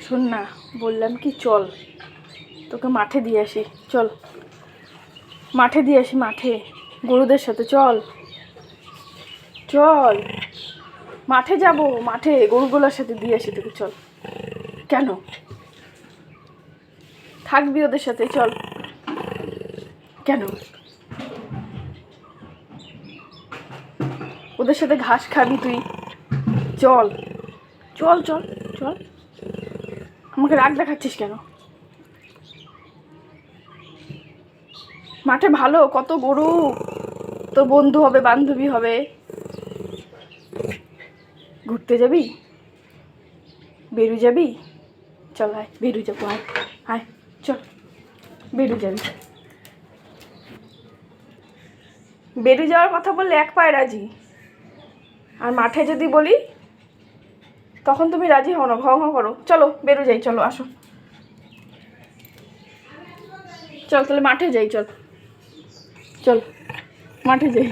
শোন না, বললাম কি চল তোকে মাঠে দিয়ে আসি, চল মাঠে দিয়ে আসি, মাঠে গরুদের সাথে চল চল, মাঠে যাব, মাঠে গরুগুলোর সাথে দিয়ে আসি তোকে, চল। কেন থাকবি ওদের সাথে, চল। কেন ওদের সাথে ঘাস খাবি তুই, চল চল চল চল। আমাকে রাগ দেখাচ্ছিস কেন? মাঠে ভালো, কত গরু, তোর বন্ধু হবে, বান্ধবী হবে। ঘুরতে যাবি, বেরু যাবি, চল আয়, বেরু যাবো, আয় আয়, চল বেরু যাবি। বেরু যাওয়ার কথা বললে এক পায়ে রাজি, আর মাঠে যদি বলি তখন তুমি রাজি হও না, ঘ ঘ করো। চলো বেরু যাই, চলো আসো, চল তাহলে মাঠে যাই, চল চল মাঠে যাই,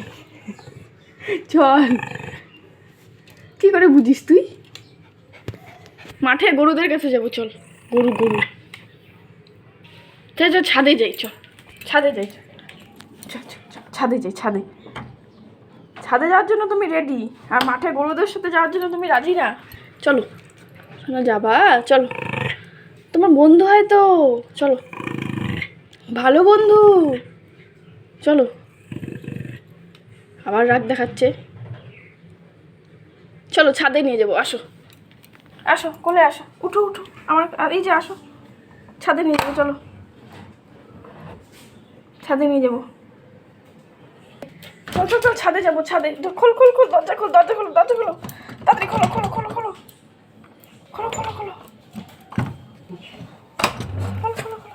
চল। কী করে বুঝিস তুই? মাঠে গরুদের কাছে যাবো, চল। গরু গরু, চল চল ছাদে যাই, চল ছাদে যাই, চল চল চল ছাদে যাই, ছাদে। ছাদে যাওয়ার জন্য তুমি রেডি, আর মাঠে গরুদের সাথে যাওয়ার জন্য তুমি রাজি না? চলো শোনা, যাবা, চলো। তোমার বন্ধু হয় তো, চলো, ভালো বন্ধু, চলো। আবার রাগ দেখাচ্ছে, চলো ছাদে নিয়ে যাবো, আসো আসো, কোলে আসো, উঠো উঠো আমার, আর এই যে আসো, ছাদে নিয়ে যাবো, চলো ছাদে নিয়ে যাবো, চল চল চল, ছাদে যাবো, ছাদে। খোল খোল খোল, দরজা খোল, দরজা খোলো, দরজা খোলো, তাড়াতাড়ি খোলো খোলো খোলো খোলো খোলো খোলো খোলো খোলো খোলো খোলো খোলো।